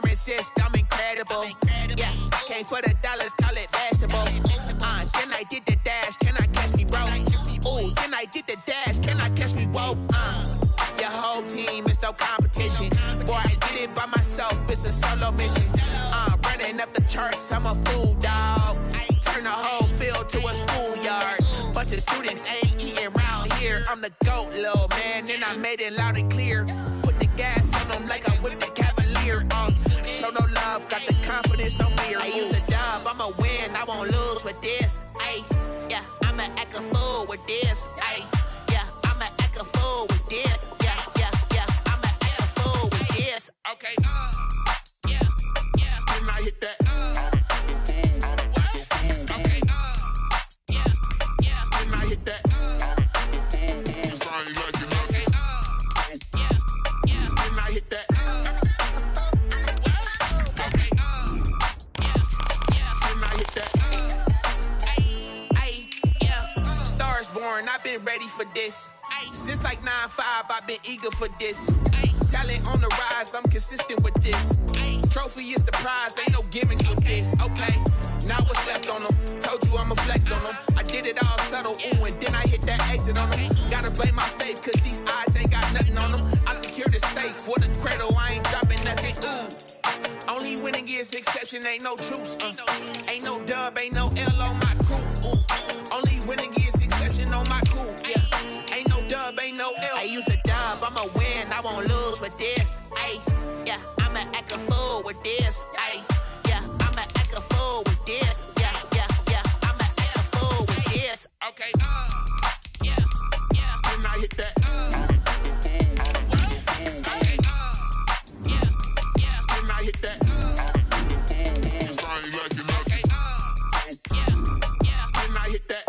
Resist, I'm incredible. Yeah, came for the dollars, call it vegetable. Then I did the dash, can I catch me, bro? Ooh, then I did the dash, can I catch me, whoa? Your whole team is no competition. Boy, I did it by myself, it's a solo mission. Running up the charts, I'm a fool, dog. Turn the whole field to a schoolyard. Bunch of students ain't eating round here. I'm the GOAT, little man, and I made it loud and clear. Put the gas on them like I'm with the Cavalier. Show no love, got the confidence, no fear. I use a dub, I'ma win, I won't lose with this. Ay, yeah, I'ma act a fool with this. Ay, yeah, I'ma act a fool with this. Yeah, yeah, yeah, I'ma act a fool with this. Okay, yeah, yeah. Can I hit that? Okay, yeah, yeah. Can I hit that? Cause I ain't like it. Okay, yeah, yeah. Can I hit that? I've been ready for this. Since like 9-5, I've been eager for this. Talent on the rise, I'm consistent with this. Trophy is the prize, ain't no gimmicks with this. Okay, now what's left on them? Told you I'ma flex on them. I did it all subtle, ooh, and then I hit that exit on them. Gotta blame my faith, cause these odds ain't got nothing on them. I secure the safe for the cradle, I ain't dropping nothing, ooh. Only winning is exception, ain't no truce. Ain't no dub, ain't no L on my crew, ooh. Only winning is exception on my cool, yeah. Ain't no dub, ain't no L. I use a dub, I'ma win, I won't lose with this. Ay, yeah, I'ma act a fool with this. Ay, yeah, I'ma act a fool with this. Yeah, yeah, yeah, I'ma act a fool with this. Okay, yeah, yeah. Can I hit that? Okay, yeah, yeah. Can I hit that? Cause I ain't like it. Okay, yeah, yeah. Can I hit that?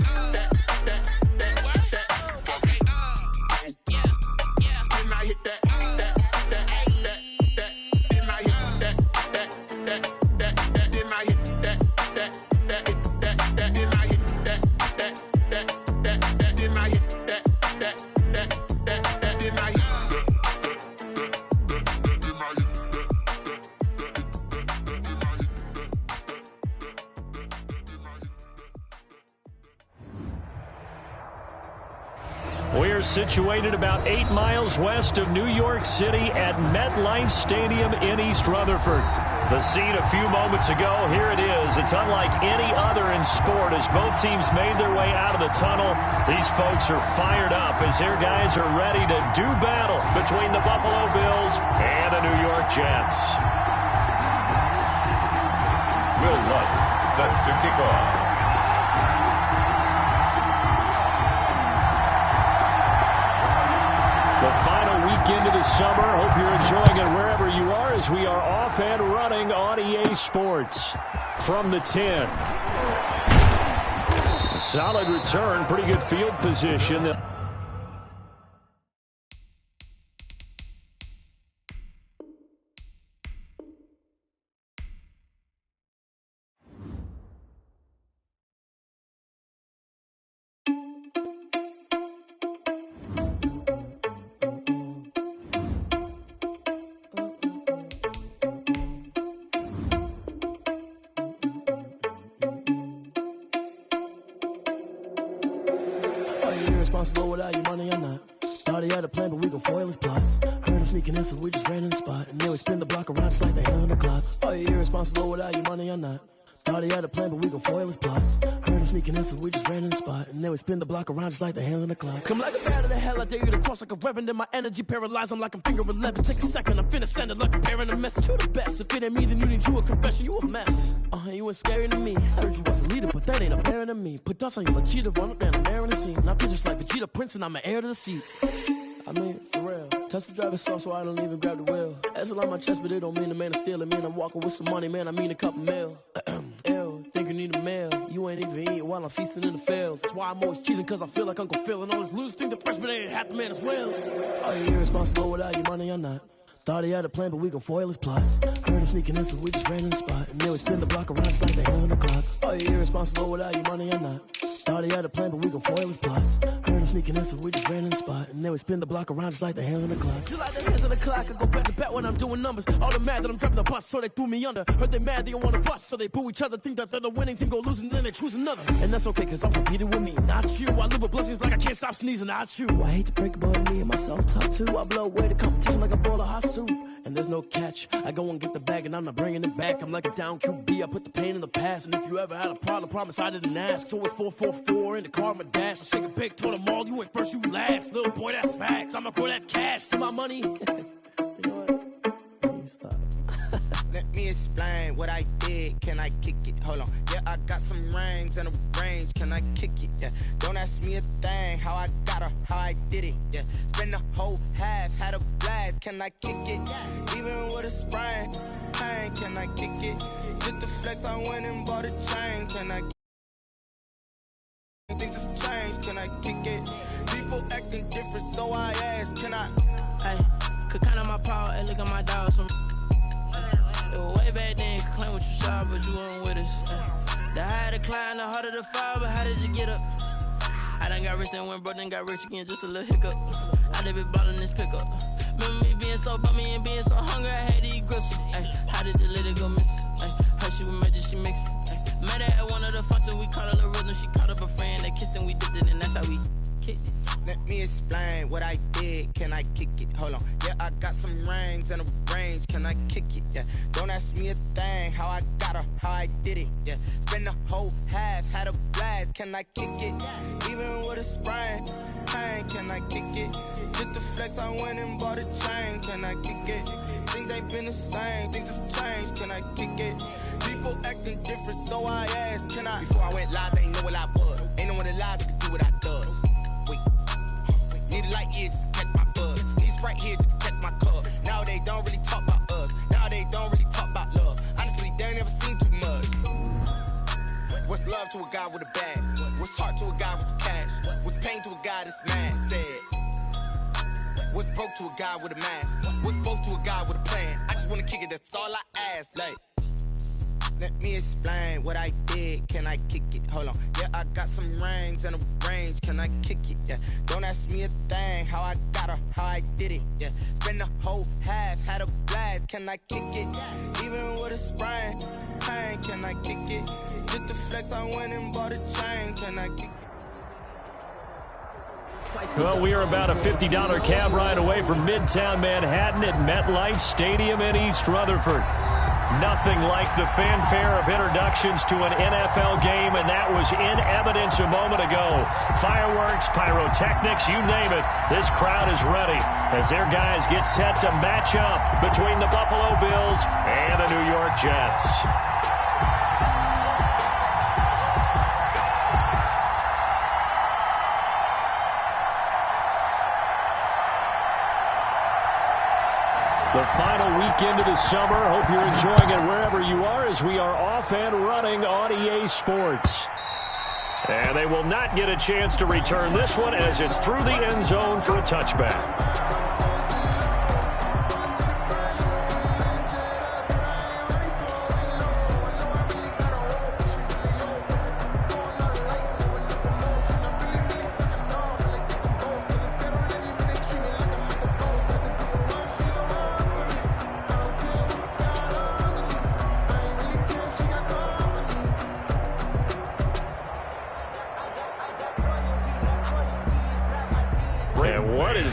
We're situated about 8 miles west of New York City at MetLife Stadium in East Rutherford. The scene a few moments ago, here it is. It's unlike any other in sport as both teams made their way out of the tunnel. These folks are fired up as their guys are ready to do battle between the Buffalo Bills and the New York Jets. Will Lutz set to kick off. The final weekend of the summer. Hope you're enjoying it wherever you are as we are off and running on EA Sports. From the 10. A solid return, pretty good field position. Responsible without your money or not. Thought he had a plan, but we gon' foil his plot. Heard him sneaking in, so we just ran in the spot. And then we spin the block around just like the hand on the clock. Are you irresponsible without your money or not? Thought he had a plan, but we gon' foil his plot. Heard him sneaking in, so we just ran in the spot. And then we spin the block around just like the hands on the clock. Come like a bat of the hell, I dare you to cross like a reverend. In my energy paralyzed, I'm like I'm finger 11. Take a second, I'm finna send it like a parent a message. You the best, if it ain't me, then you need you a confession. You a mess, you ain't scary to me. Heard you was a leader, but that ain't apparent to me. Put dust on you like cheetah, run up down, I'm airing the scene. I feel just like Vegeta Prince, and I'm an heir to the seat. I mean, for real. Test the driver's soft, so I don't even grab the wheel. That's on my chest, but it don't mean the man is stealing. Mean I'm walking with some money, man, I mean a couple mil. Ew, think you need a meal. You ain't even eating while I'm feasting in the field. That's why I'm always cheesing, cause I feel like Uncle Phil. And all this lose think the freshman ain't half the man as well. Are you irresponsible without your money or not? Thought he had a plan, but we gon' foil his plot. Heard him sneaking in, so we just ran in the spot. And then we spin the block around just like the hand on the clock. Are you irresponsible without your money or not? Thought he had a plan, but we gon' foil his plot. Heard him sneaking in, so we just ran in the spot. And then we spin the block around just like the hands on the clock. Just like the hands on the clock, I go back to back when I'm doing numbers. All the mad that I'm driving the bus, so they threw me under. Heard they mad, they don't wanna bust, so they boo each other. Think that they're the winning team, go losing, then they choose another. And that's okay, cause I'm competing with me, not you. I live with blessings like I can't stop sneezing, not you. I hate to break it, but me and myself top two. I blow away the competition like a bowl of hot soup. And there's no catch. I go and get the bag and I'm not bringing it back. I'm like a down QB. I put the pain in the past. And if you ever had a problem, promise I didn't ask. So it's 444 in the car, my dash. I shake a big, told them all, you went first, you last. Little boy, that's facts. I'ma grow that cash to my money. You know what? Let me stop. Let me explain what I did. Can I kick it? Hold on. Yeah, I got some rings and a range. Can I kick it? Yeah. Don't ask me a thing. How I got her, how I did it. Yeah. Spend the whole half, had a blast. Can I kick it? Even with a sprain. Pain, can I kick it? Just the flex, I went and bought a chain. Can I kick it? Things have changed. Can I kick it? People acting different, so I ask. Can I? Hey, could count on my power and look at my dogs from. Way back then, you could claim what you saw, but you weren't with us. The higher the climb, the harder the fall, but how did you get up? I done got rich and went broke, then got rich again, just a little hiccup. I done been ballin' this pickup. Remember me being so bummy and being so hungry, I had to eat gristle. How did the lady go miss? Her she was magic, she mixed. Met her at one of the functions, we caught her the rhythm, she caught up a friend, they kissed and we dipped it, and that's how we kicked it. Let me explain what I did. Can I kick it? Hold on. Yeah, I got some rings and a range. Can I kick it? Yeah. Don't ask me a thing. How I got her, how I did it. Yeah. Spend the whole half, had a blast. Can I kick it? Even with a sprain. Pain, can I kick it? Just the flex, I went and bought a chain. Can I kick it? Things ain't been the same. Things have changed. Can I kick it? People acting different, so I asked. Can I? Before I went live, they ain't know what I was. Ain't no one alive that could do what I does. Wait. Need a light here just to catch my buzz. Need Sprite here just to catch my cup. Now they don't really talk about us. Now they don't really talk about love. Honestly, they ain't never seen too much. What's love to a guy with a bag? What's heart to a guy with some cash? What's pain to a guy that's mad? Said. What's broke to a guy with a mask? What's both to a guy with a plan? I just wanna kick it, that's all I ask. Like, let me explain what I did. Can I kick it? Hold on. Yeah, I got some rings and a range. Can I kick it? Yeah. Don't ask me a thing. How I got her, how I did it. Yeah. Spend the whole half, had a blast. Can I kick it? Even with a sprain. Pain, can I kick it? Just the flex, I went and bought a chain. Can I kick it? Well, we are about a $50 cab ride away from Midtown Manhattan at MetLife Stadium in East Rutherford. Nothing like the fanfare of introductions to an NFL game, and that was in evidence a moment ago. Fireworks, pyrotechnics, you name it. This crowd is ready as their guys get set to match up between the Buffalo Bills and the New York Jets. The final weekend of the summer. Hope you're enjoying it wherever you are as we are off and running on EA Sports. And they will not get a chance to return this one as it's through the end zone for a touchback.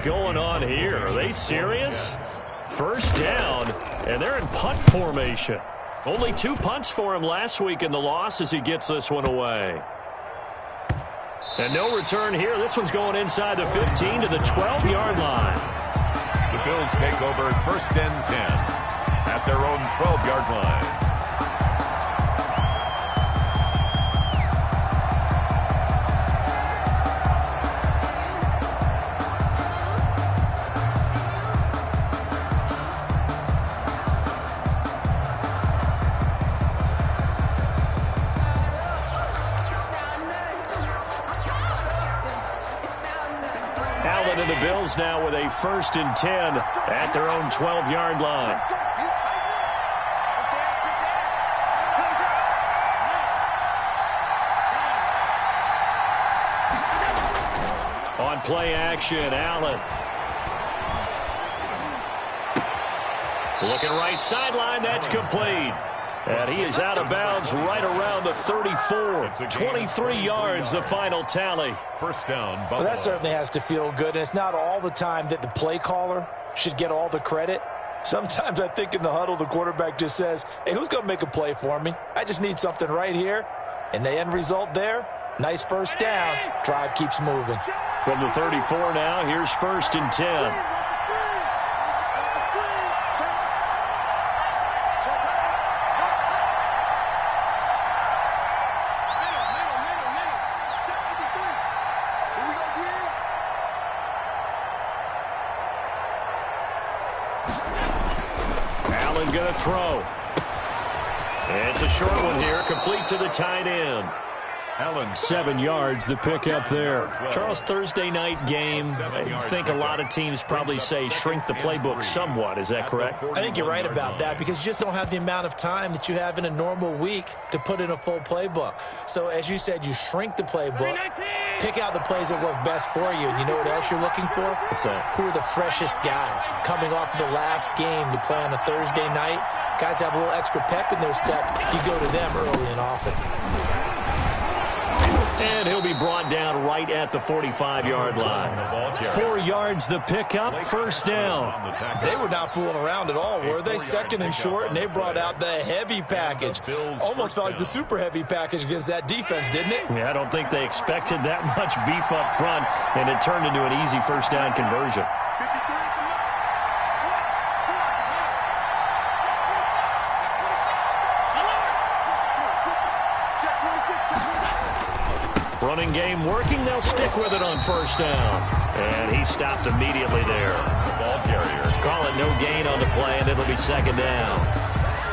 Going on here? Are they serious? First down, and they're in punt formation. Only 2 punts for him last week in the loss as he gets this one away. And no return here. This one's going inside the 15 to the 12-yard line. The Bills take over first and 10 at their own 12-yard line. And the Bills now with a 1st and 10 at their own 12-yard line. play action. Allen. Looking right sideline. That's complete. And he is out of bounds right around the 34. 23 yards, the final tally. First down, Buffalo. Well, that certainly has to feel good. And it's not all the time that the play caller should get all the credit. Sometimes I think in the huddle, the quarterback just says, hey, who's going to make a play for me? I just need something right here. And the end result there, nice first down. Drive keeps moving. From the 34 now, here's 1st and 10. Going to throw. It's a short one here, complete to the tight end. Allen, 7 yards, the pickup there. Charles, Thursday night game, I think a lot of teams probably say shrink the playbook somewhat. Is that correct? I think you're right about that because you just don't have the amount of time that you have in a normal week to put in a full playbook. So, as you said, you shrink the playbook, pick out the plays that work best for you. And you know what else you're looking for? What's that? Who are the freshest guys coming off of the last game to play on a Thursday night? Guys have a little extra pep in their step. You go to them early and often. And he'll be brought down right at the 45-yard line. 4 yards the pickup, first down. They were not fooling around at all, were they? Second and short, and they brought out the heavy package. Almost felt like the super heavy package against that defense, didn't it? Yeah, I don't think they expected that much beef up front, and it turned into an easy first down conversion. Running game working. They'll stick with it on first down. And he stopped immediately there. The ball carrier. Call it no gain on the play, and it'll be second down.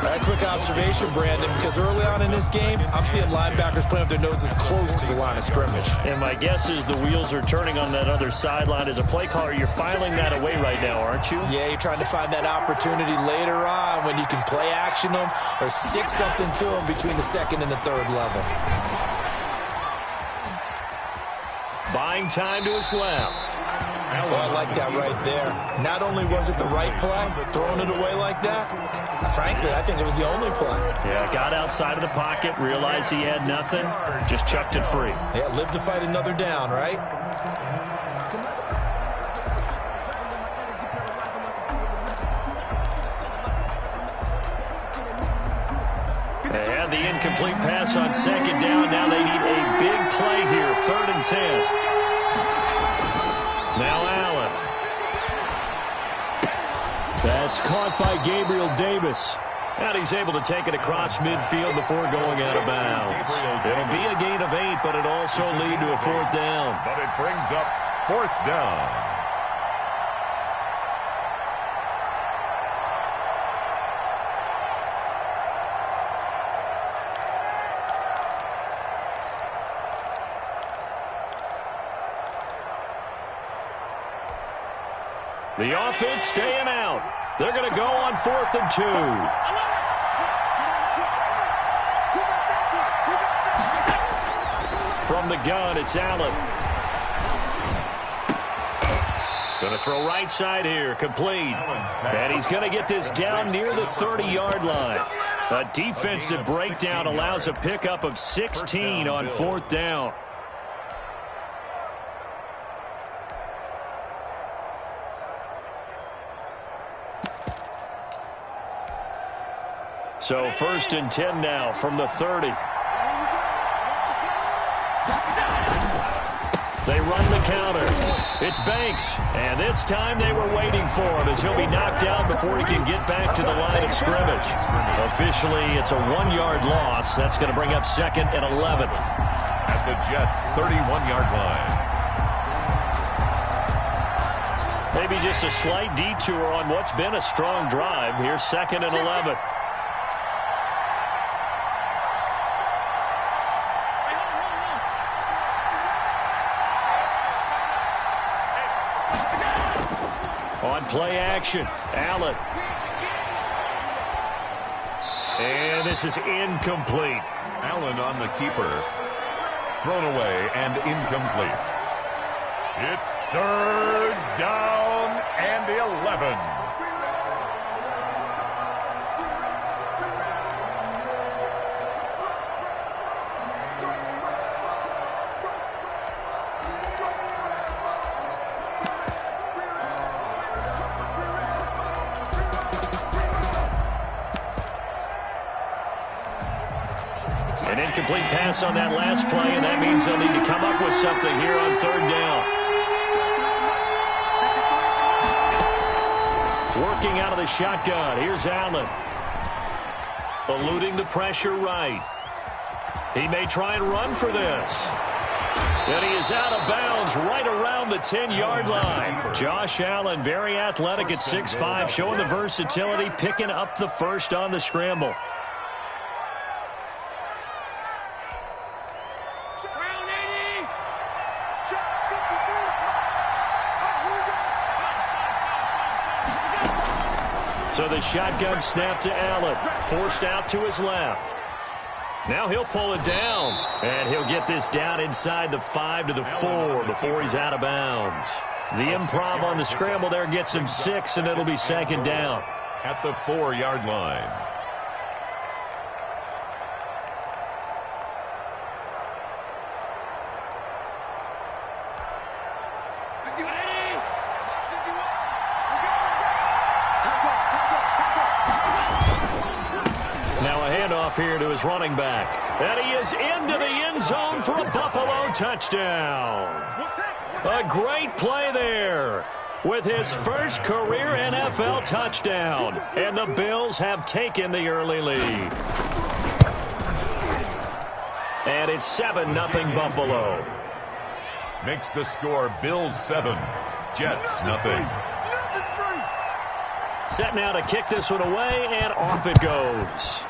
A quick observation, Brandon, because early on in this game, I'm seeing linebackers playing with their noses close to the line of scrimmage. And my guess is the wheels are turning on that other sideline. As a play caller, you're filing that away right now, aren't you? Yeah, you're trying to find that opportunity later on when you can play action them or stick something to them between the second and the third level. Buying time to his left. Oh, I like that right there. Not only was it the right play, throwing it away like that, frankly, I think it was the only play. Yeah, got outside of the pocket, realized he had nothing, just chucked it free. Yeah, live to fight another down, right? They had the incomplete pass on second down. Now they need a big play here, 3rd and 10. Now Allen. That's caught by Gabriel Davis. And he's able to take it across midfield before going out of bounds. It'll be a gain of 8, but it also lead to a 4th down. But it brings up 4th down. The offense staying out. They're going to go on 4th and 2. From the gun, it's Allen. Going to throw right side here, complete. And he's going to get this down near the 30-yard line. A defensive breakdown allows a pickup of 16 on 4th down. So 1st and 10 now from the 30. They run the counter. It's Banks. And this time they were waiting for him as he'll be knocked down before he can get back to the line of scrimmage. Officially, it's a 1-yard loss. That's going to bring up 2nd and 11. At the Jets' 31-yard line. Maybe just a slight detour on what's been a strong drive. Here's 2nd and 11. On play action, Allen. And this is incomplete. Allen on the keeper. Thrown away and incomplete. It's Third down and 11. An incomplete pass on that last play, and that means they'll need to come up with something here on third down. Working out of the shotgun. Here's Allen. Eluding the pressure right. He may try and run for this. And he is out of bounds right around the 10-yard line. Josh Allen, very athletic at 6'5", showing the versatility, picking up the first on the scramble. So the shotgun snap to Allen, forced out to his left. Now he'll pull it down, and he'll get this down inside the 5 to the 4 before he's out of bounds. The improv on the scramble there gets him 6, and it'll be second down. At the 4-yard line. Here to his running back. And he is into the end zone for a Buffalo touchdown. A great play there with his first career NFL touchdown. And the Bills have taken the early lead. And it's 7-0 Buffalo. Makes the score Bills 7, Jets nothing. Set now to kick this one away, and off it goes.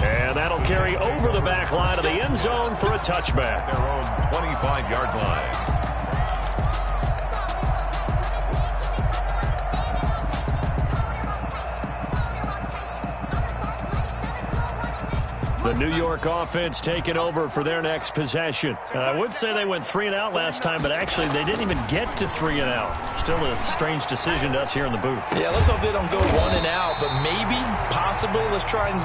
And that'll carry over the back line of the end zone for a touchback. Their own 25-yard line. The New York offense taking over for their next possession. I would say they went 3-and-out last time, but actually they didn't even get to 3-and-out. Still a strange decision to us here in the booth. Yeah, let's hope they don't go 1-and-out, but maybe, possibly, let's try and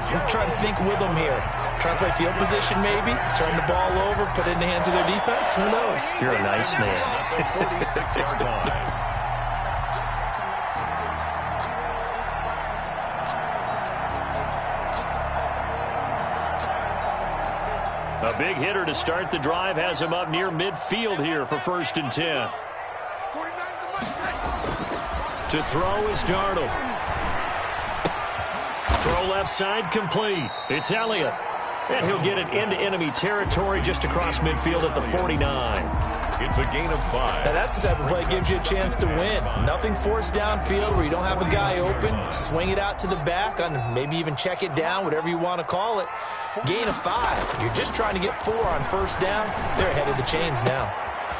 think with them here. Try and play field position maybe, turn the ball over, put it in the hands of their defense. Who knows? You're a nice man. 46-yard line. A big hitter to start the drive has him up near midfield here for 1st and 10. To throw is Darnold. Throw left side complete. It's Elliott. And he'll get it into enemy territory just across midfield at the 49. It's a gain of 5. Now that's the type of play that gives you a chance to win. Nothing forced downfield where you don't have a guy open. Swing it out to the back, and maybe even check it down, whatever you want to call it. Gain of 5. You're just trying to get 4 on 1st down. They're ahead of the chains now.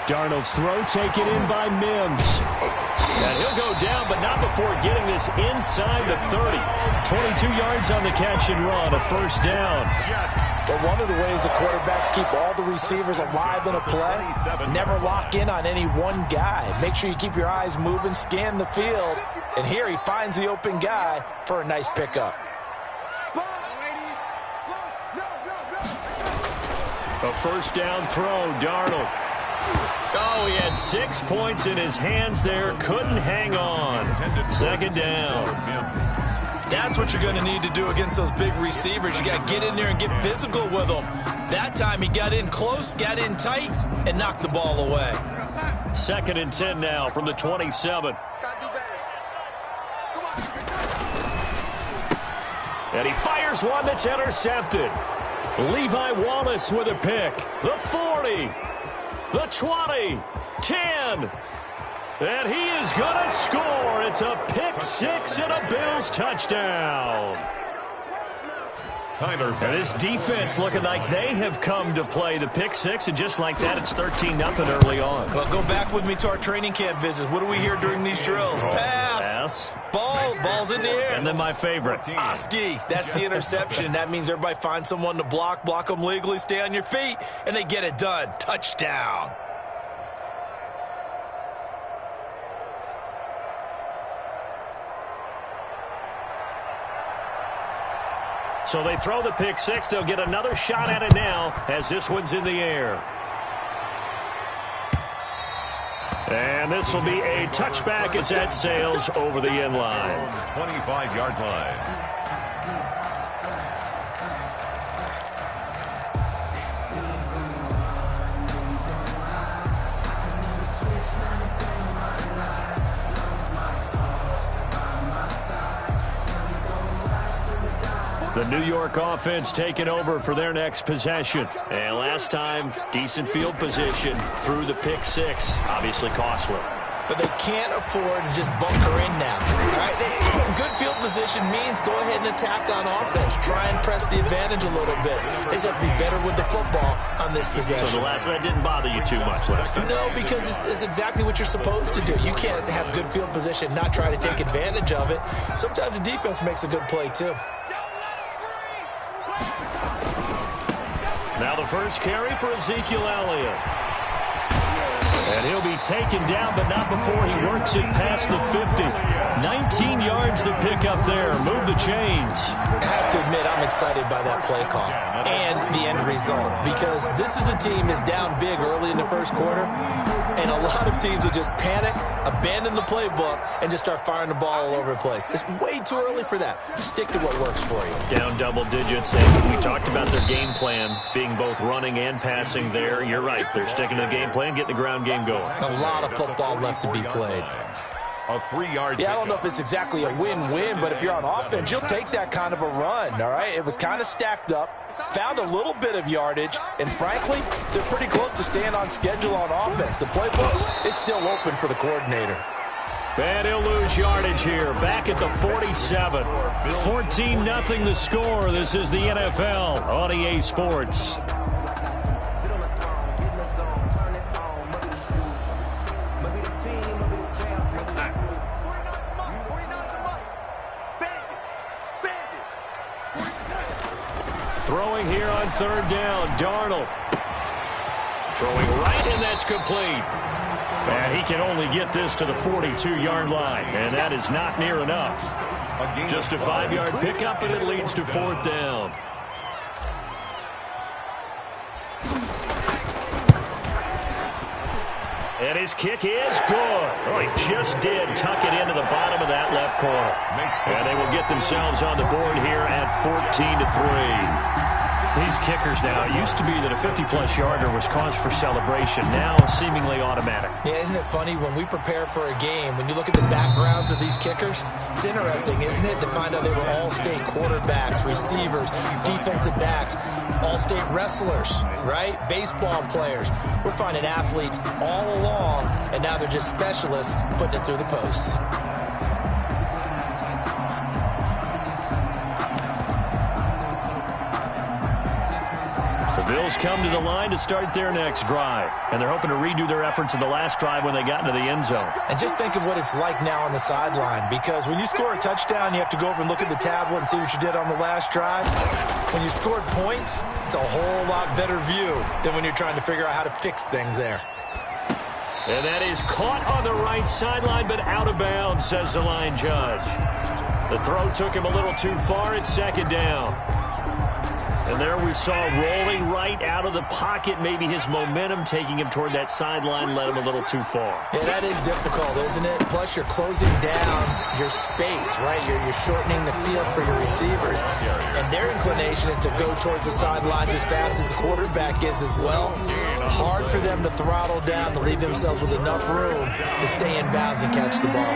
Darnold's throw taken in by Mims. And he'll go down, but not before getting this inside the 30. 22 yards on the catch and run, a 1st down. But one of the ways the quarterbacks keep all the receivers alive in a play, never lock in on any one guy. Make sure you keep your eyes moving, scan the field. And here he finds the open guy for a nice pickup. A 1st down throw, Darnold. Oh, he had 6 points in his hands there. Couldn't hang on. 2nd down. That's what you're going to need to do against those big receivers. You got to get in there and get physical with them. That time he got in close, got in tight, and knocked the ball away. 2nd and 10 now from the 27. And he fires one that's intercepted. Levi Wallace with a pick. The 40. The 20, 10, and he is going to score. It's a pick 6 and a Bills touchdown. And this defense looking like they have come to play the pick 6, and just like that, it's 13-0 early on. Well, go back with me to our training camp visits. What do we hear during these drills? Pass. Ball Ball's in the air. And then my favorite. Oski. That's the interception. That means everybody finds someone to block them legally, stay on your feet, and they get it done. Touchdown. So they throw the pick six. They'll get another shot at it now as this one's in the air. And this will be a touchback as that sails over the end line. 25-yard line. The New York offense taking over for their next possession. And last time, decent field position through the pick six. Obviously costly. But they can't afford to just bunker in now. All right, good field position means go ahead and attack on offense. Try and press the advantage a little bit. They just have to be better with the football on this possession. So the last one didn't bother you too much last time? No, because it's exactly what you're supposed to do. You can't have good field position, not try to take advantage of it. Sometimes the defense makes a good play, too. Now the first carry for Ezekiel Elliott. And he'll be taken down, but not before he works it past the 50. 19 yards to pick up there. Move the chains. I have to admit, I'm excited by that play call and the end result, because this is a team that's down big early in the first quarter, and a lot of teams will just panic, abandon the playbook, and just start firing the ball all over the place. It's way too early for that. Stick to what works for you. Down double digits, and we talked about their game plan being both running and passing there. You're right. They're sticking to the game plan, getting the ground game going. A lot of football left to be played. A 3-yard. Yeah, I don't know if it's exactly a win-win, but if you're on offense, you'll take that kind of a run, all right? It was kind of stacked up, found a little bit of yardage, and frankly, they're pretty close to staying on schedule on offense. The playbook is still open for the coordinator. And he'll lose yardage here, back at the 47. 14-0 the score. This is the NFL on EA Sports. Throwing here on third down, Darnold. Throwing right, and that's complete. And he can only get this to the 42-yard line, and that is not near enough. Just a 5-yard pickup, and it leads to fourth down. And his kick is good. Oh, he just did tuck it into the bottom of that left corner. And they will get themselves on the board here at 14-3. These kickers now, it used to be that a 50-plus yarder was cause for celebration. Now seemingly automatic. Yeah, isn't it funny when we prepare for a game, when you look at the backgrounds of these kickers, it's interesting, isn't it, to find out they were all-state quarterbacks, receivers, defensive backs, all-state wrestlers, right? Baseball players. We're finding athletes all along, and now they're just specialists putting it through the posts. Bills come to the line to start their next drive, and they're hoping to redo their efforts in the last drive when they got into the end zone. And just think of what it's like now on the sideline, because when you score a touchdown, you have to go over and look at the tablet and see what you did on the last drive. When you scored points, it's a whole lot better view than when you're trying to figure out how to fix things there. And that is caught on the right sideline, but out of bounds, says the line judge. The throw took him a little too far. It's second down. And there we saw rolling right out of the pocket. Maybe his momentum taking him toward that sideline led him a little too far. Yeah, that is difficult, isn't it? Plus, you're closing down your space, right? You're shortening the field for your receivers. And their inclination is to go towards the sidelines as fast as the quarterback is as well. Hard for them to throttle down, to leave themselves with enough room to stay in bounds and catch the ball.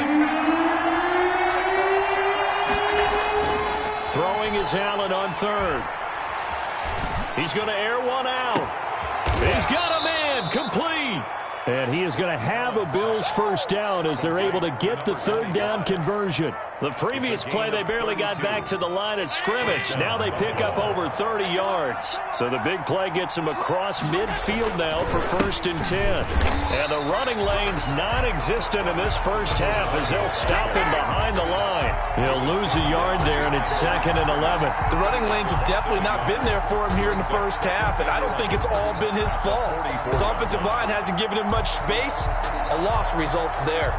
Throwing is Allen on third. He's going to air one out. He's got a man, complete. And he is going to have a Bills first down as they're able to get the third down conversion. The previous play, they barely got back to the line of scrimmage. Now they pick up over 30 yards. So the big play gets them across midfield now for 1st and 10. And the running lane's non-existent in this first half as they'll stop him behind the line. He'll lose a yard there, and it's 2nd and 11. The running lanes have definitely not been there for him here in the first half, and I don't think it's all been his fault. His offensive line hasn't given him much space. A loss results there.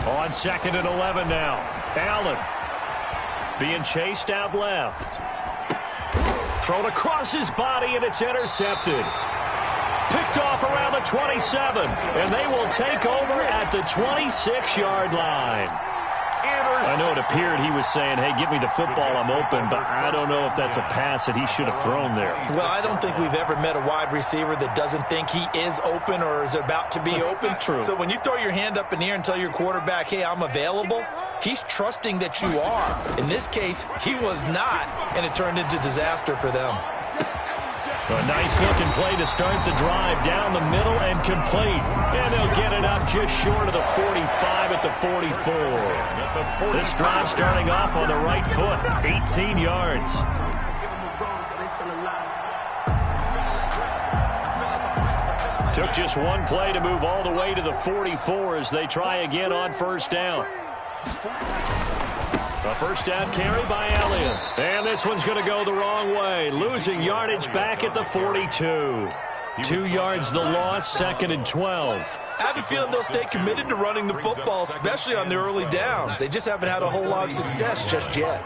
On 2nd and 11 now. Allen being chased out left. Thrown across his body, and it's intercepted. Picked off around the 27, and they will take over at the 26-yard line. I know it appeared he was saying, hey, give me the football, I'm open, but I don't know if that's a pass that he should have thrown there. Well, I don't think we've ever met a wide receiver that doesn't think he is open or is about to be open. True. So when you throw your hand up in the air and tell your quarterback, hey, I'm available, he's trusting that you are. In this case, he was not, and it turned into disaster for them. A nice-looking play to start the drive down the middle and complete. And they'll get it up just short of the 45 at the 44. This drive starting off on the right foot, 18 yards. Took just one play to move all the way to the 44 as they try again on first down. A first down carry by Elliott. And this one's going to go the wrong way. Losing yardage back at the 42. 2 yards the loss, 2nd and 12. I have a feeling they'll stay committed to running the football, especially on the early downs. They just haven't had a whole lot of success just yet.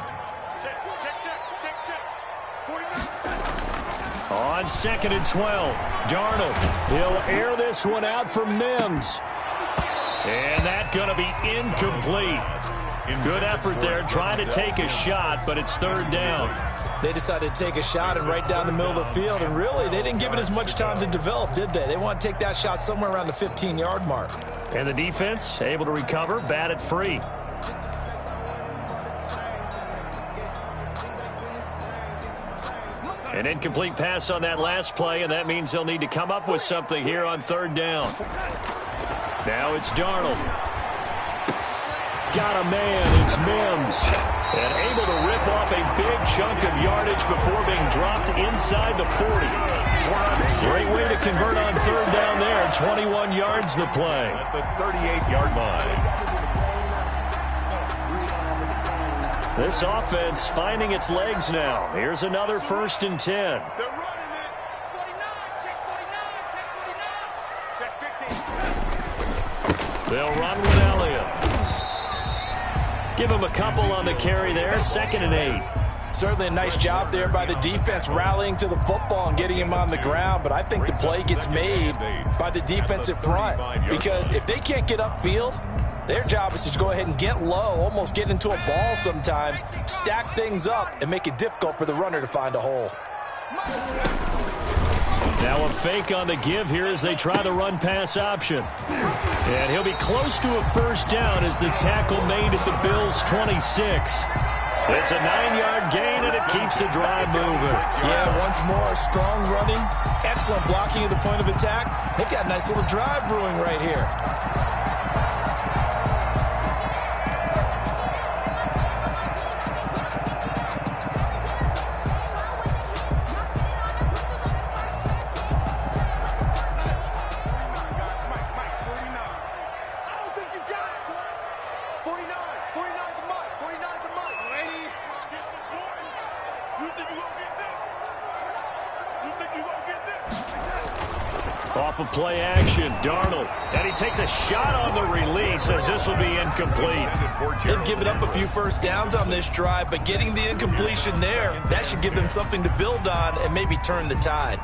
On 2nd and 12, Darnold. He'll air this one out for Mims. And that's going to be incomplete. Good effort there, trying to take a shot, but it's 3rd down. They decided to take a shot and right down the middle of the field, and really, they didn't give it as much time to develop, did they? They want to take that shot somewhere around the 15-yard mark. And the defense able to recover, bat it free. An incomplete pass on that last play, and that means they'll need to come up with something here on 3rd down. Now it's Darnold. Got a man, it's Mims. And able to rip off a big chunk of yardage before being dropped inside the 40. Great way to convert on 3rd down there. 21 yards the play. At the 38-yard line. This offense finding its legs now. Here's another 1st and 10. They'll run with Elliott. Give him a couple on the carry there. 2nd and 8. Certainly a nice job there by the defense rallying to the football and getting him on the ground, but I think the play gets made by the defensive front because if they can't get upfield, their job is to go ahead and get low, almost get into a ball sometimes, stack things up, and make it difficult for the runner to find a hole. Now a fake on the give here as they try the run-pass option. And he'll be close to a first down as the tackle made at the Bills' 26. It's a 9-yard gain, and it keeps the drive moving. Yeah, once more, strong running, excellent blocking at the point of attack. They've got a nice little drive brewing right here. Off of play action, Darnold. And he takes a shot on the release as this will be incomplete. They've given up a few first downs on this drive, but getting the incompletion there, that should give them something to build on and maybe turn the tide.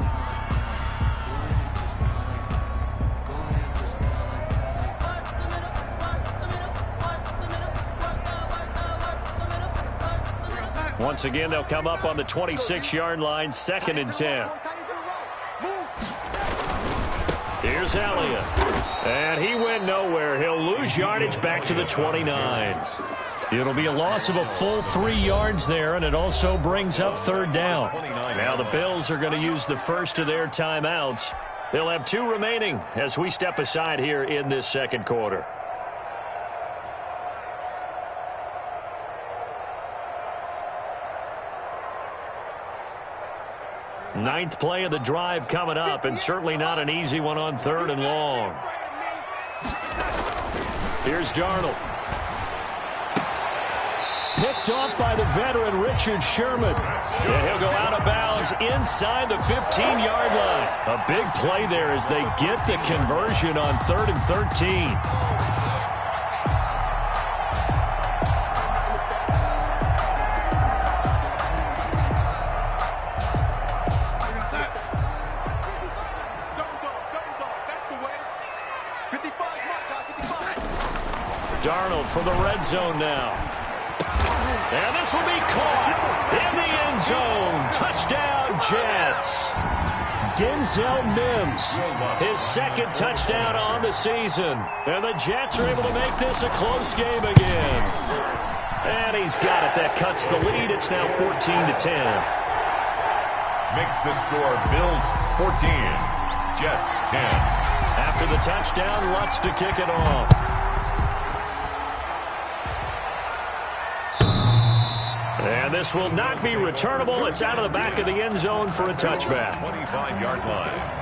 Once again, they'll come up on the 26-yard line, 2nd and 10. Here's Elliott. And he went nowhere. He'll lose yardage back to the 29. It'll be a loss of a full 3 yards there, and it also brings up 3rd down. Now the Bills are going to use the first of their timeouts. They'll have 2 remaining as we step aside here in this second quarter. Ninth play of the drive coming up, and certainly not an easy one on 3rd and long. Here's Darnold. Picked off by the veteran Richard Sherman. And he'll go out of bounds inside the 15-yard line. A big play there as they get the conversion on 3rd and 13. Darnold for the red zone now. And this will be caught in the end zone. Touchdown, Jets. Denzel Mims, his 2nd touchdown on the season. And the Jets are able to make this a close game again. And he's got it. That cuts the lead. It's now 14-10. Makes the score Bills 14, Jets 10. After the touchdown, Lutz to kick it off. And this will not be returnable. It's out of the back of the end zone for a touchback. 25-yard line.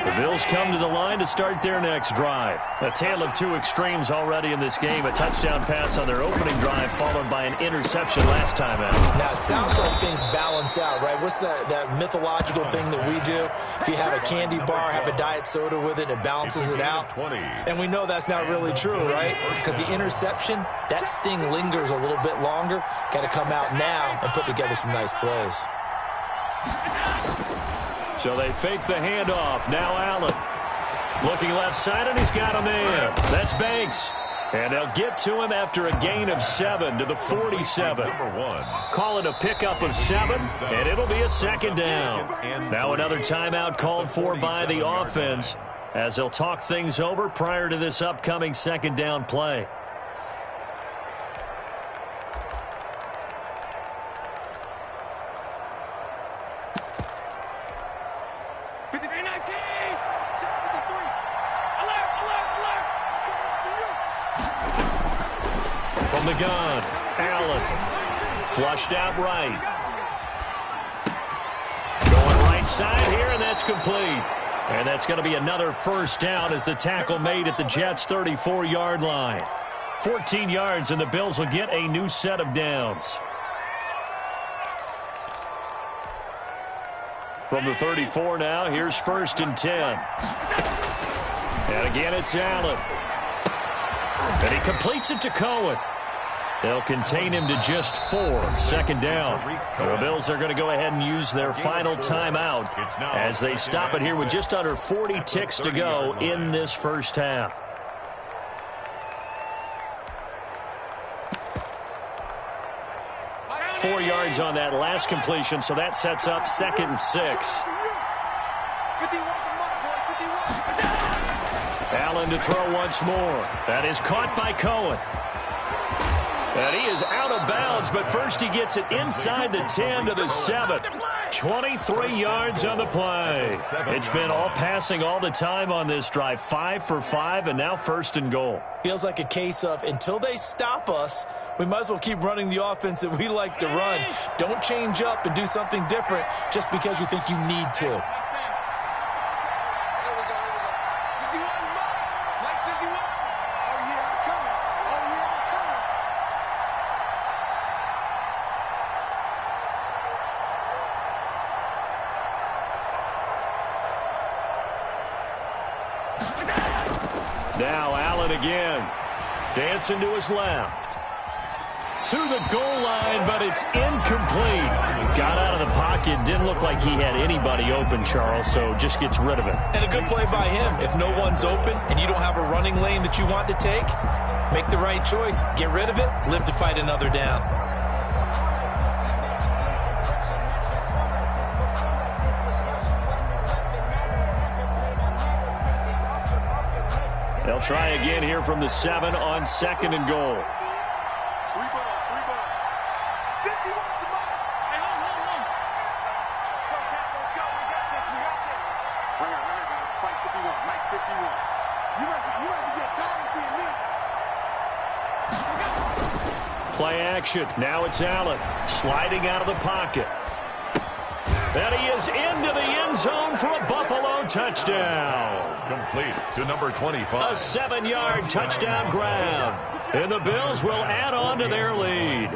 The Bills come to the line to start their next drive. A tale of 2 extremes already in this game. A touchdown pass on their opening drive, followed by an interception last time out. Now, it sounds like things balance out, right? What's that mythological thing that we do? If you have a candy bar, have a diet soda with it, it balances it out. And we know that's not really true, right? Because the interception, that sting lingers a little bit longer. Got to come out now and put together some nice plays. So they fake the handoff. Now Allen. Looking left side, and he's got a man. That's Banks. And they'll get to him after a gain of 7 to the 47. Call it a pickup of 7, and it'll be a 2nd down. Now another timeout called for by the offense as they'll talk things over prior to this upcoming 2nd down play. From the gun, Allen. Flushed out right. Going right side here, and that's complete. And that's going to be another 1st down as the tackle made at the Jets' 34-yard line. 14 yards, and the Bills will get a new set of downs. From the 34 now, here's 1st and 10. And again, it's Allen. And he completes it to Cohen. They'll contain him to just 4. 2nd down. The Bills are going to go ahead and use their final timeout as they stop it here with just under 40 ticks to go in this first half. Four yards on that last completion, so that sets up 2nd and 6. Allen to throw once more. That is caught by Cohen. And he is out of bounds, but first he gets it inside the 10 to the 7. 23 yards on the play. It's been all passing all the time on this drive. 5 for 5, and now 1st and goal. Feels like a case of until they stop us, we might as well keep running the offense that we like to run. Don't change up and do something different just because you think you need to. Now Allen again. Dancing to his left. To the goal line, but it's incomplete. Got out of the pocket. Didn't look like he had anybody open, Charles, so just gets rid of it. And a good play by him. If no one's open and you don't have a running lane that you want to take, make the right choice. Get rid of it. Live to fight another down. They'll They'll try again here from the 7 on 2nd and goal. 3 ball. 51 the ball. Hey, hold. Go, Cap, let's go. We got this. Right here, guys. Fight 51. Mike 51. You must be getting tired of seeing me. Play action. Now it's Allen sliding out of the pocket. And he is into the end zone for a Buffalo touchdown. Complete to number 25. A 7-yard touchdown grab. And the Bills will add on to their lead.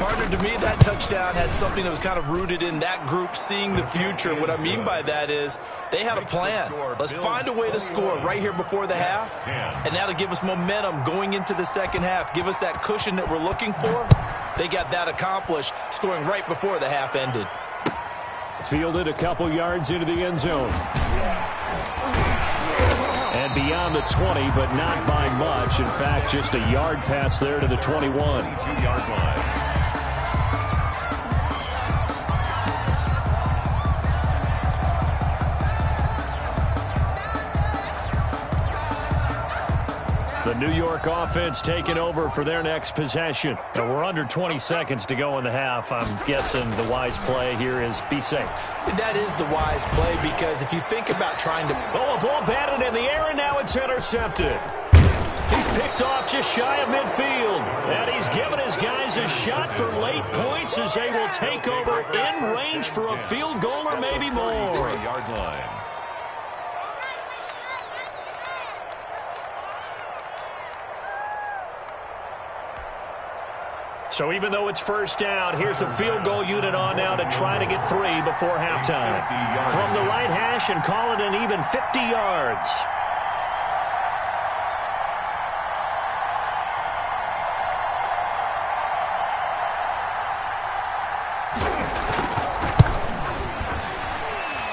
Partner, to me, that touchdown had something that was kind of rooted in that group seeing the future. What I mean by that is they had a plan. Let's find a way to score right here before the half, and that'll give us momentum going into the second half. Give us that cushion that we're looking for. They got that accomplished, scoring right before the half ended. Fielded a couple yards into the end zone. And beyond the 20, but not by much. In fact, just a yard pass there to the 21. 22-yard line. The New York offense taking over for their next possession. And we're under 20 seconds to go in the half. I'm guessing the wise play here is be safe. That is the wise play, because if you think about trying to... Oh, a ball batted in the air, and now it's intercepted. He's picked off just shy of midfield. And he's given his guys a shot for late points as they will take over in range for a field goal or maybe more. 33-yard line. So even though it's first down, here's the field goal unit on now to try to get 3 before halftime. From the right hash and call it an even 50 yards.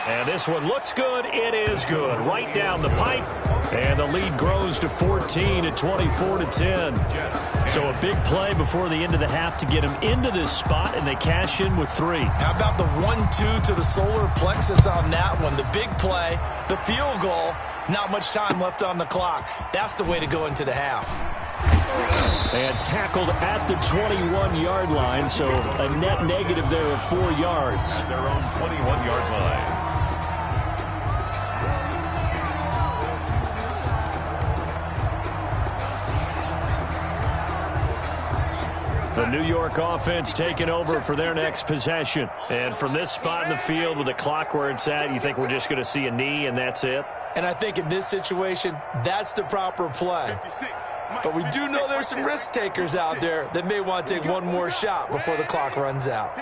And this one looks good. It is good. Right down the pipe. And the lead grows to 14 at 24-10. So a big play before the end of the half to get them into this spot, and they cash in with 3. How about the 1-2 to the solar plexus on that one? The big play, the field goal, not much time left on the clock. That's the way to go into the half. And tackled at the 21-yard line, so a net negative there of 4 yards. At their own 21-yard line. The New York offense taking over for their next possession. And from this spot in the field with the clock where it's at, you think we're just going to see a knee and that's it? And I think in this situation, that's the proper play. But we do know there's some risk takers out there that may want to take one more shot before the clock runs out.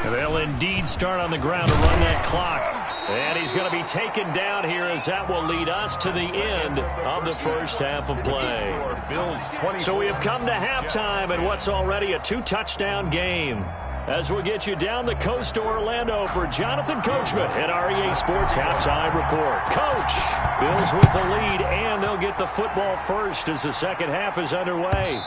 And they'll indeed start on the ground to run that clock. And he's going to be taken down here as that will lead us to the end of the first half of play. So we have come to halftime in what's already a 2-touchdown game. As we'll get you down the coast to Orlando for Jonathan Coachman at our EA Sports Halftime Report. Coach, Bills with the lead, and they'll get the football first as the second half is underway.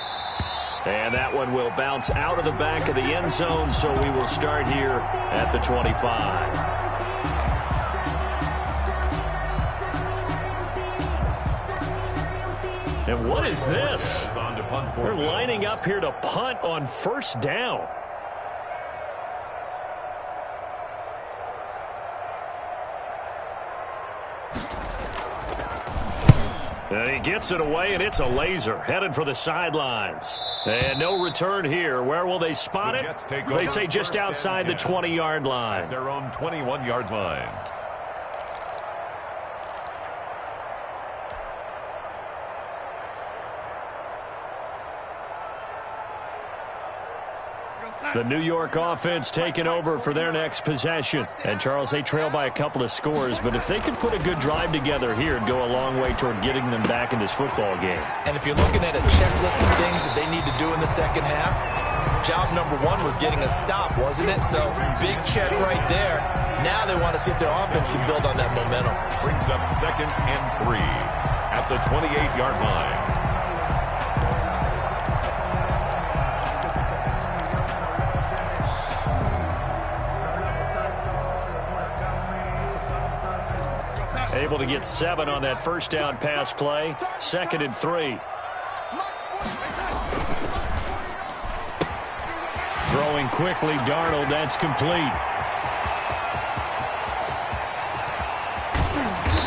And that one will bounce out of the back of the end zone, so we will start here at the 25. And what is this? They're lining up here to punt on first down. And he gets it away, and it's a laser headed for the sidelines. And no return here. Where will they spot it? They say just outside the 20-yard line. Their own 21-yard line. The New York offense taking over for their next possession. And, Charles, they trail by a couple of scores, but if they could put a good drive together here, it'd go a long way toward getting them back in this football game. And if you're looking at a checklist of things that they need to do in the second half, job number 1 was getting a stop, wasn't it? So, big check right there. Now they want to see if their offense can build on that momentum. Brings up 2nd and 3 at the 28-yard line. able to get 7 on that first down pass play. 2nd and 3. Throwing quickly, Darnold. That's complete.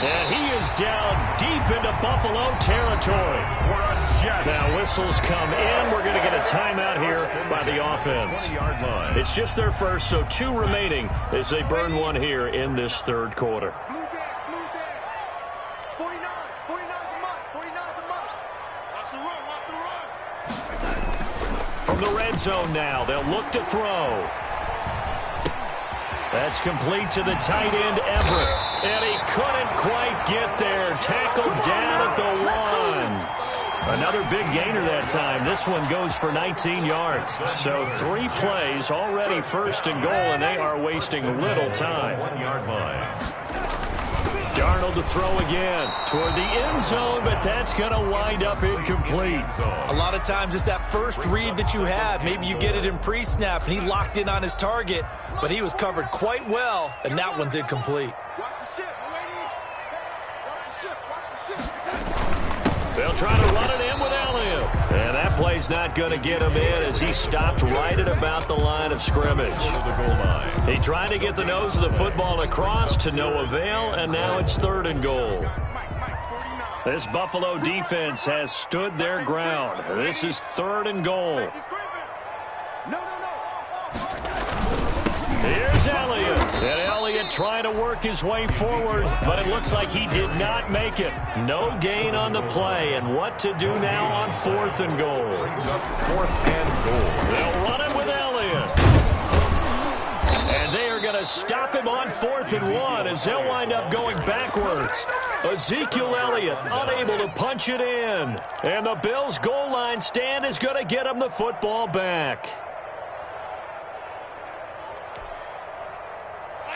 And he is down deep into Buffalo territory. Now whistles come in. We're going to get a timeout here by the offense. It's just their first, so 2 remaining as they burn 1 here in this third quarter. From the red zone now, they'll look to throw. That's complete to the tight end, Everett. And he couldn't quite get there. Tackled down at the 1. Another big gainer that time. This one goes for 19 yards. So 3 plays, already 1st and goal, and they are wasting little time. 1-yard line. Darnold to throw again toward the end zone, but that's going to wind up incomplete. A lot of times it's that first read that you have. Maybe you get it in pre-snap, and he locked in on his target, but he was covered quite well, and that one's incomplete. They'll try to run it in with Elliott. And that play's not going to get him in as he stopped right at about the line of scrimmage. He tried to get the nose of the football across to no avail, and now it's 3rd and goal. This Buffalo defense has stood their ground. This is 3rd and goal. Here's Elliott. And Elliott trying to work his way forward, but it looks like he did not make it. No gain on the play, and what to do now on 4th and goal. 4th and goal. They'll run it with Elliott. And they are going to stop him on 4th and 1 as they'll wind up going backwards. Ezekiel Elliott unable to punch it in. And the Bills' goal line stand is going to get him the football back.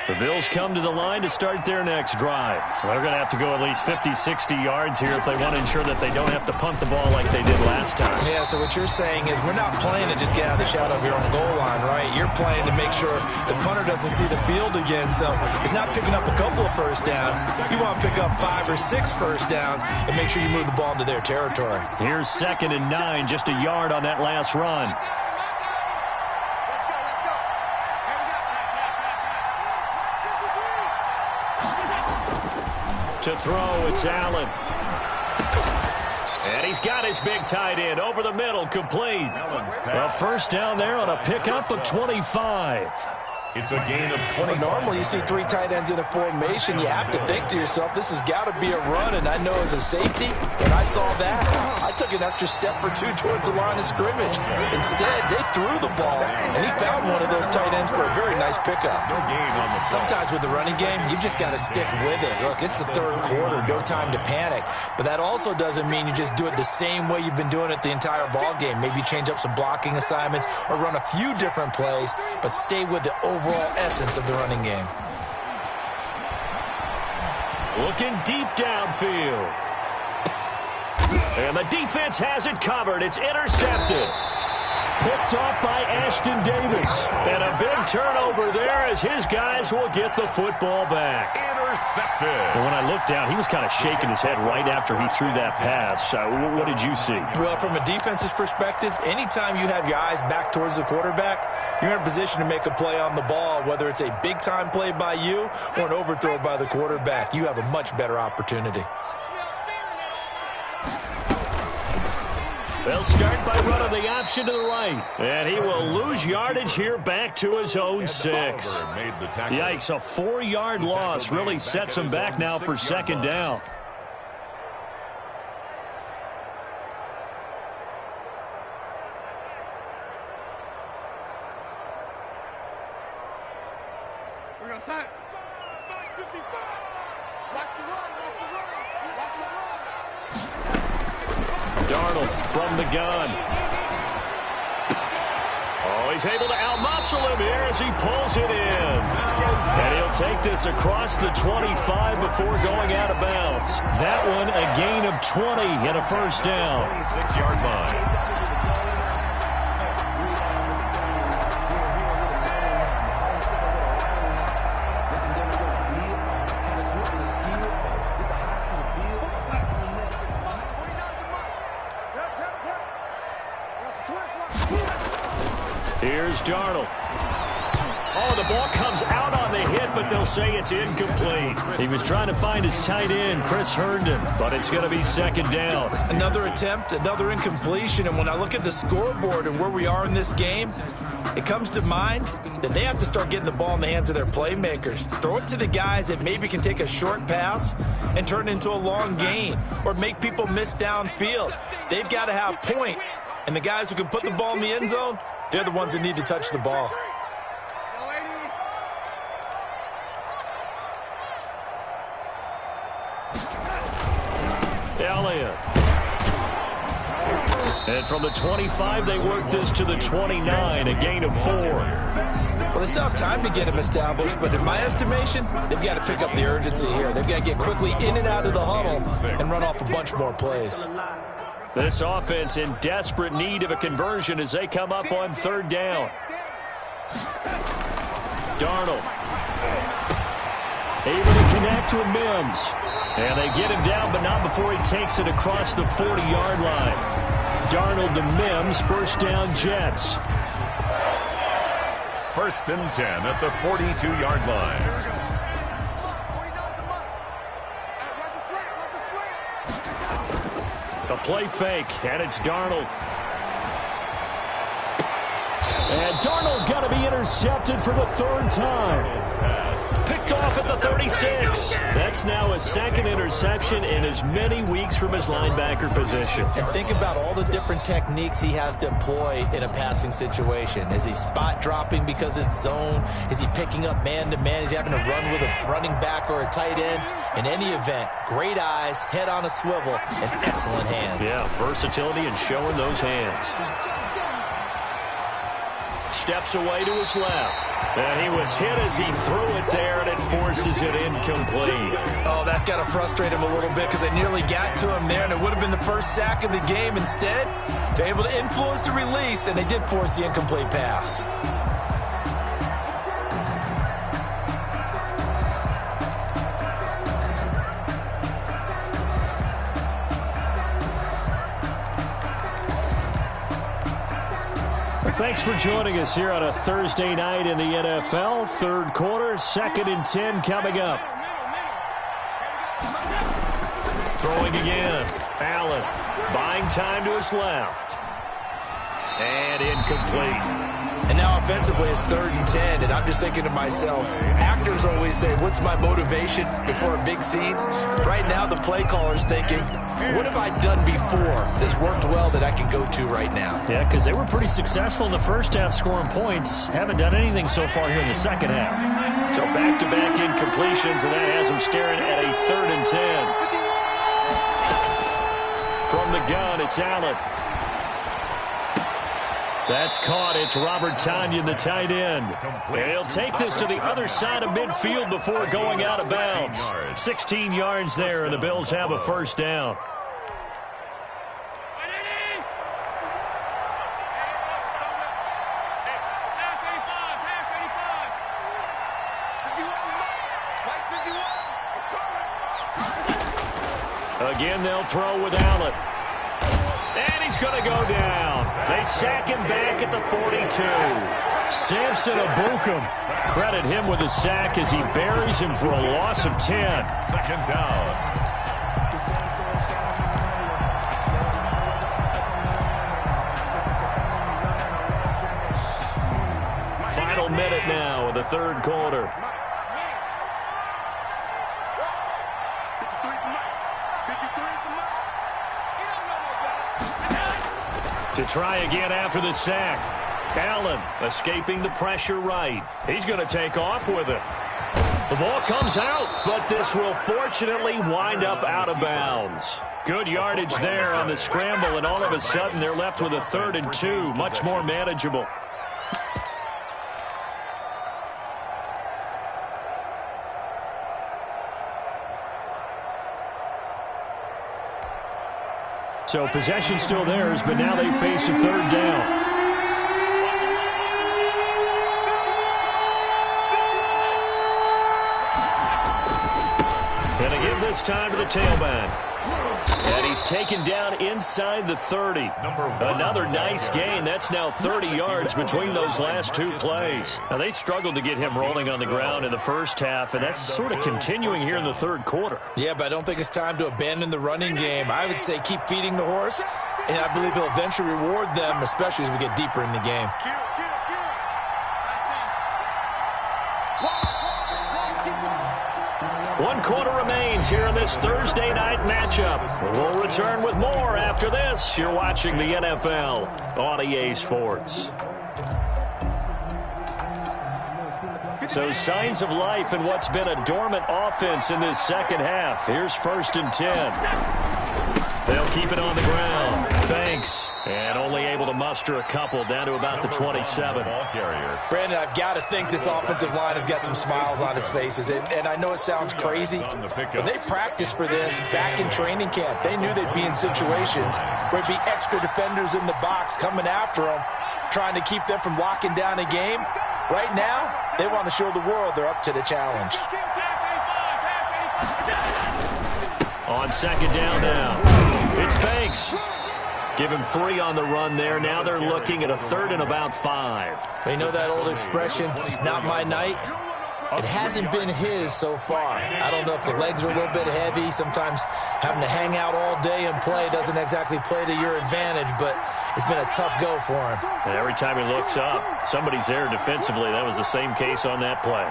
The Bills come to the line to start their next drive. They're going to have to go at least 50, 60 yards here if they want to ensure that they don't have to punt the ball like they did last time. Yeah, so what you're saying is we're not playing to just get out of the shadow of your own goal line, right? You're playing to make sure the punter doesn't see the field again. So he's not picking up a couple of first downs. You want to pick up 5 or 6 first downs and make sure you move the ball into their territory. Here's 2nd and 9, just a yard on that last run. To throw, it's Allen. And he's got his big tight end over the middle, complete. A first down there on a pickup of 25. It's a gain of 20. Normally you see 3 tight ends in a formation, you have to think to yourself, this has got to be a run, and I know as a safety, when I saw that, I took an extra step or 2 towards the line of scrimmage. Instead, they threw the ball, and he found one of those tight ends for a very nice pickup. No gain on the play. Sometimes with the running game, you've just got to stick with it. Look, it's the 3rd quarter, no time to panic, but that also doesn't mean you just do it the same way you've been doing it the entire ball game. Maybe change up some blocking assignments or run a few different plays, but stay with the overall essence of the running game. Looking deep downfield. And the defense has it covered. It's intercepted. Picked off by Ashton Davis. And a big turnover there as his guys will get the football back. Intercepted. And when I looked down, he was kind of shaking his head right after he threw that pass. What did you see? Well, from a defense's perspective, anytime you have your eyes back towards the quarterback, you're in a position to make a play on the ball, whether it's a big-time play by you or an overthrow by the quarterback. You have a much better opportunity. They'll start by running the option to the right. And he will lose yardage here back to his own 6. Yikes, a 4-yard loss really sets him back now for 2nd down. We're going to set. 55. Watch the run. Watch the run. Watch the run. Darnold from the gun. Oh, he's able to outmuscle him here as he pulls it in. And he'll take this across the 25 before going out of bounds. That one a gain of 20 and a first down. 26-yard line. Here's Darnold. Oh, the ball comes out on the hit, but they'll say it's incomplete. He was trying to find his tight end, Chris Herndon, but it's going to be second down. Another attempt, another incompletion, and when I look at the scoreboard and where we are in this game, it comes to mind that they have to start getting the ball in the hands of their playmakers. Throw it to the guys that maybe can take a short pass and turn it into a long gain or make people miss downfield. They've got to have points, and the guys who can put the ball in the end zone, they're the ones that need to touch the ball. Elliott. And from the 25, they work this to the 29, a gain of 4. Well, they still have time to get him established, but in my estimation, they've got to pick up the urgency here. They've got to get quickly in and out of the huddle and run off a bunch more plays. This offense in desperate need of a conversion as they come up on third down. Darnold. Able to connect with Mims. And they get him down, but not before he takes it across the 40-yard line. Darnold to Mims, first down Jets. First and 10 at the 42-yard line. A play fake, and it's Darnold. And Darnold got to be intercepted for the third time. Picked off at the 36. That's now his second interception in as many weeks from his linebacker position. And think about all the different techniques he has to employ in a passing situation. Is he spot dropping because it's zone? Is he picking up man-to-man? Is he having to run with a running back or a tight end? In any event, great eyes, head on a swivel, and excellent hands. Yeah, versatility and showing those hands. Steps away to his left. And he was hit as he threw it there, and it forces it incomplete. Oh, that's got to frustrate him a little bit because they nearly got to him there, and it would have been the first sack of the game. Instead, they're able to influence the release, and they did force the incomplete pass. Thanks for joining us here on a Thursday night in the NFL. Third quarter, 2nd and 10 coming up. Throwing again. Allen buying time to his left. And incomplete. And now offensively it's 3rd and 10, and I'm just thinking to myself, actors always say, what's my motivation before a big scene? Right now the play caller's thinking, what have I done before that's worked well that I can go to right now? Yeah, because they were pretty successful in the first half scoring points. Haven't done anything so far here in the second half. So back-to-back incompletions, and that has them staring at a 3rd and 10. From the gun, it's Allen. That's caught. It's Robert Tonyan, the tight end. And he'll take this to the other side of midfield before going out of bounds. 16 yards there, and the Bills have a first down. Again, they'll throw with Allen. And he's going to go down. They sack him back at the 42. Samson Abukum. Credit him with a sack as he buries him for a loss of 10. Second down. Final minute now of the third quarter. To try again after the sack. Allen escaping the pressure right. He's going to take off with it. The ball comes out, but this will fortunately wind up out of bounds. Good yardage there on the scramble, and all of a sudden they're left with a 3rd and 2, much more manageable. So possession still theirs, but now they face a 3rd down. And again, this time to the tailback. And he's taken down inside the 30. Another nice gain. That's now 30 yards between those last two plays. Now, they struggled to get him rolling on the ground in the first half, and that's sort of continuing here in the third quarter. Yeah, but I don't think it's time to abandon the running game. I would say keep feeding the horse, and I believe he'll eventually reward them, especially as we get deeper in the game. One quarter remains here in this Thursday night matchup. We'll return with more after this. You're watching the NFL on EA Sports. So signs of life in what's been a dormant offense in this second half. Here's 1st and 10. They'll keep it on the ground. Thanks. And only able to muster a couple down to about the 27. Brandon, I've got to think this offensive line has got some smiles on its faces. And I know it sounds crazy, but they practiced for this back in training camp. They knew they'd be in situations where it'd be extra defenders in the box coming after them, trying to keep them from locking down a game. Right now, they want to show the world they're up to the challenge. On second down now, it's Banks. Give him 3 on the run there. Now they're looking at a 3rd and about 5. You know that old expression, it's not my night? It hasn't been his so far. I don't know if the legs are a little bit heavy. Sometimes having to hang out all day and play doesn't exactly play to your advantage, but it's been a tough go for him. And every time he looks up, somebody's there defensively. That was the same case on that play.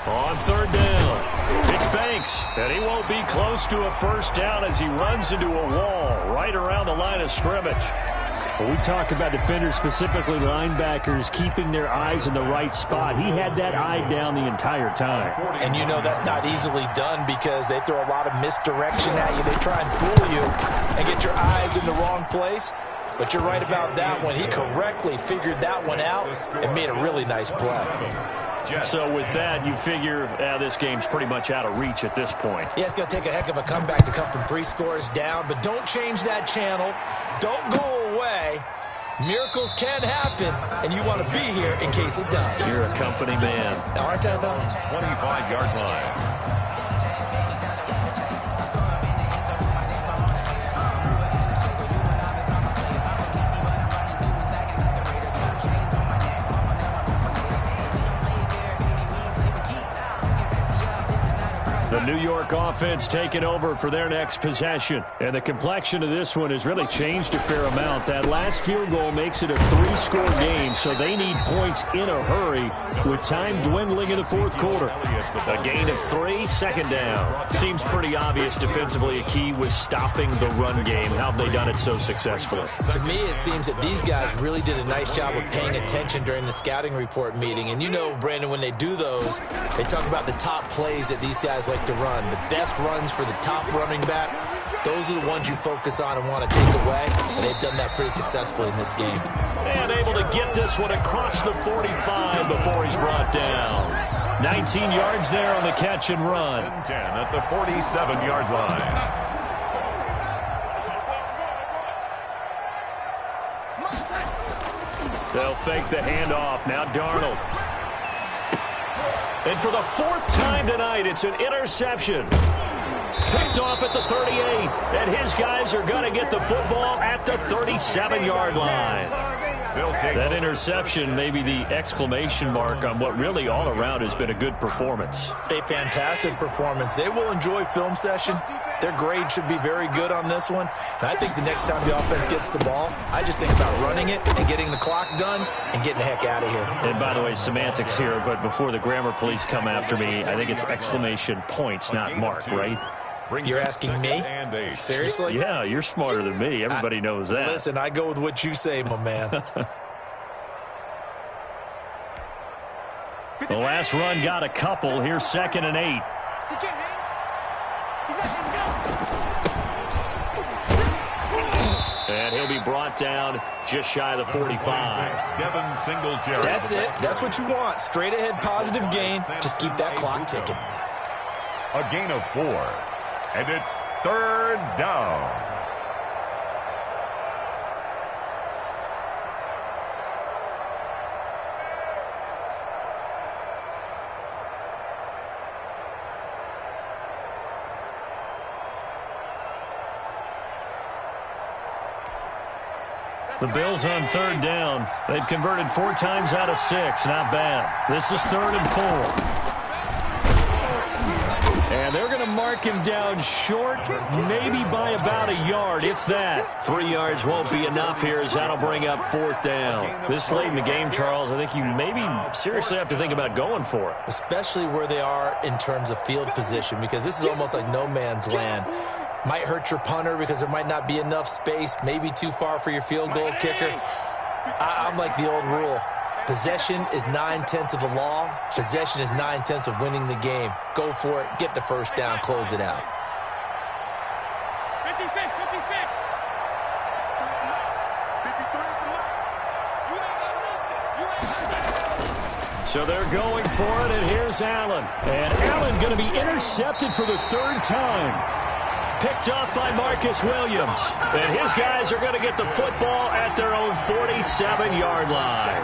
On 3rd down, it's Banks, and he won't be close to a 1st down as he runs into a wall right around the line of scrimmage. Well, we talk about defenders, specifically linebackers, keeping their eyes in the right spot. He had that eye down the entire time. And you know that's not easily done because they throw a lot of misdirection at you. They try and fool you and get your eyes in the wrong place. But you're right about that one. He correctly figured that one out and made a really nice play. So with that, you figure this game's pretty much out of reach at this point. Yeah, it's going to take a heck of a comeback to come from 3 scores down, but don't change that channel. Don't go away. Miracles can happen, and you want to be here in case it does. You're a company man. Now, aren't I, though? 25-yard line. The New York offense taking over for their next possession. And the complexion of this one has really changed a fair amount. That last field goal makes it a 3-score game, so they need points in a hurry with time dwindling in the 4th quarter. A gain of 3, 2nd down. Seems pretty obvious defensively a key was stopping the run game. How have they done it so successfully? To me, it seems that these guys really did a nice job of paying attention during the scouting report meeting. And you know, Brandon, when they do those, they talk about the top plays that these guys like to run. The best runs for the top running back, those are the ones you focus on and want to take away, and they've done that pretty successfully in this game. And able to get this one across the 45 before he's brought down. 19 yards there on the catch and run. 10 at the 47-yard line. They'll fake the handoff. Now Darnold. And for the 4th time tonight, it's an interception. Picked off at the 38. And his guys are going to get the football at the 37-yard line. That interception may be the exclamation mark on what really all around has been a good performance. A fantastic performance. They will enjoy film session. Their grade should be very good on this one. And I think the next time the offense gets the ball, I just think about running it and getting the clock done and getting the heck out of here. And by the way, semantics here, but before the grammar police come after me, I think it's exclamation points, not mark, right? You're asking me? Seriously? Yeah, you're smarter than me. Everybody knows that. Listen, I go with what you say, my man. The last run got a couple. Here's 2nd and 8. And he'll be brought down just shy of the 45. That's it. That's what you want. Straight ahead positive gain. Just keep that clock ticking. A gain of 4. And it's 3rd down. The Bills on third down. They've converted 4 times out of 6. Not bad. This is 3rd and 4. And they're going to mark him down short, maybe by about a yard, if that. 3 yards won't be enough here, as that'll bring up 4th down. This late in the game, Charles, I think you maybe seriously have to think about going for it. Especially where they are in terms of field position, because this is almost like no man's land. Might hurt your punter because there might not be enough space, maybe too far for your field goal kicker. I'm like the old rule. Possession is 9/10 of the law. Possession is 9/10 of winning the game. Go for it. Get the first down. Close it out. 56. 53 at the line. You ain't got nothing. You ain't got nothing. So they're going for it, and here's Allen. And Allen going to be intercepted for the 3rd time. Picked off by Marcus Williams. And his guys are going to get the football at their own 47-yard line.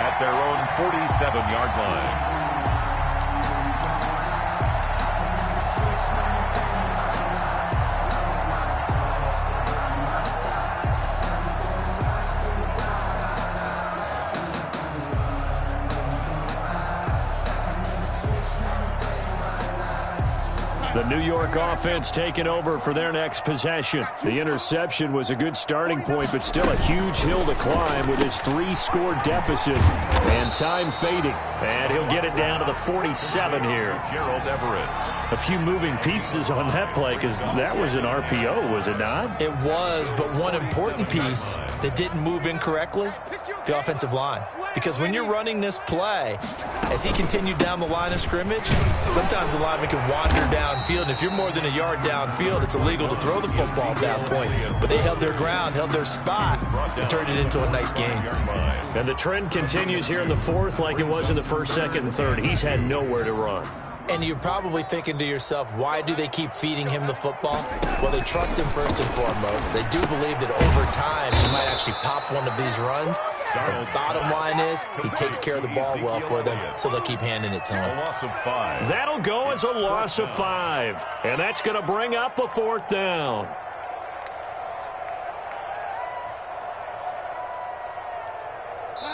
At their own 47-yard line. The New York offense taking over for their next possession. The interception was a good starting point, but still a huge hill to climb with his 3-score deficit. And time fading. And he'll get it down to the 47 here. Gerald Everett. A few moving pieces on that play, because that was an RPO, was it not? It was, but one important piece that didn't move incorrectly, the offensive line. Because when you're running this play, as he continued down the line of scrimmage, sometimes the lineman can wander downfield. And if you're more than a yard downfield, it's illegal to throw the football at that point. But they held their ground, held their spot, and turned it into a nice game. And the trend continues here in the 4th like it was in the 1st, 2nd, and 3rd. He's had nowhere to run. And you're probably thinking to yourself, why do they keep feeding him the football? Well, they trust him first and foremost. They do believe that over time he might actually pop one of these runs. The bottom line is he takes care of the ball well for them, so they'll keep handing it to him. A loss of 5. That'll go as a loss of 5. And that's going to bring up a 4th down.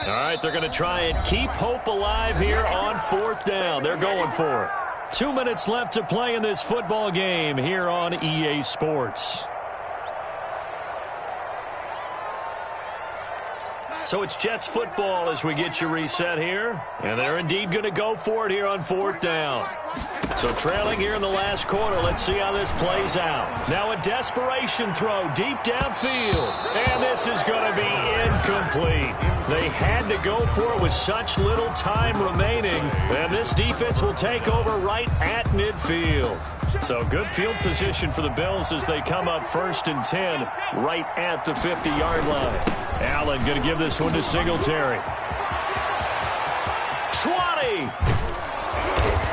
All right, they're going to try and keep hope alive here on 4th down. They're going for it. 2 minutes left to play in this football game here on EA Sports. So it's Jets football as we get you reset here. And they're indeed going to go for it here on 4th down. So trailing here in the last quarter. Let's see how this plays out. Now a desperation throw deep downfield. And this is going to be incomplete. They had to go for it with such little time remaining. And this defense will take over right at midfield. So good field position for the Bills as they come up 1st and 10 right at the 50-yard line. Allen going to give this one to Singletary. 20!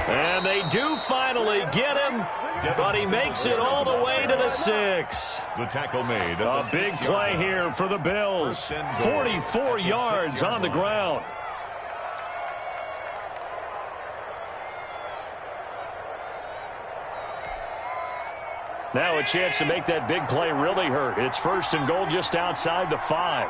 And they do finally get him, but he makes it all the way to the 6. The tackle made. A big play here for the Bills. 44 yards on the ground. Now a chance to make that big play really hurt. It's 1st and goal just outside the 5.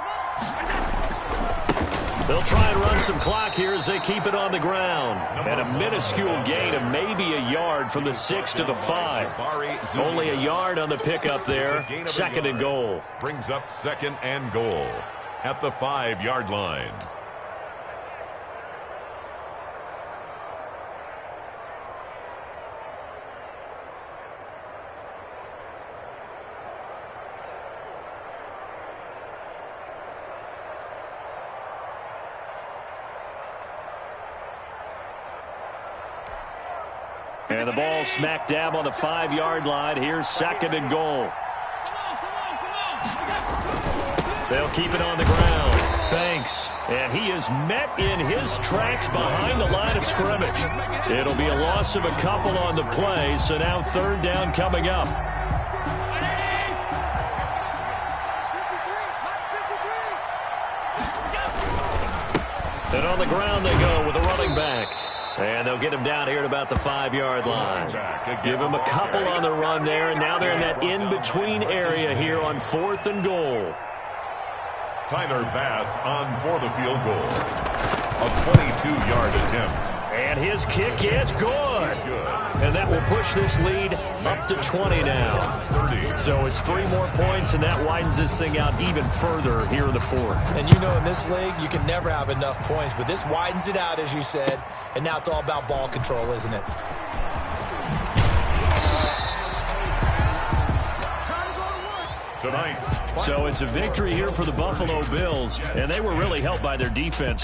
They'll try and run some clock here as they keep it on the ground. And a minuscule gain of maybe a yard from the 6 to the 5. Only a yard on the pickup there. 2nd and goal. Brings up 2nd and goal at the 5-yard line. And the ball smack dab on the 5-yard line. Here's 2nd and goal. They'll keep it on the ground. Banks. And he is met in his tracks behind the line of scrimmage. It'll be a loss of a couple on the play. So now 3rd down coming up. And on the ground they go with a running back. And they'll get him down here at about the 5-yard line. Give him a couple on the run there, and now they're in that in-between area here on 4th and goal. Tyler Bass on for the field goal. A 22-yard attempt. And his kick is good. And that will push this lead up to 20 now. 30. So it's 3 more points, and that widens this thing out even further here in the fourth. And you know in this league, you can never have enough points, but this widens it out, as you said, and now it's all about ball control, isn't it? Tonight's So it's a victory here for the Buffalo Bills, and they were really helped by their defense.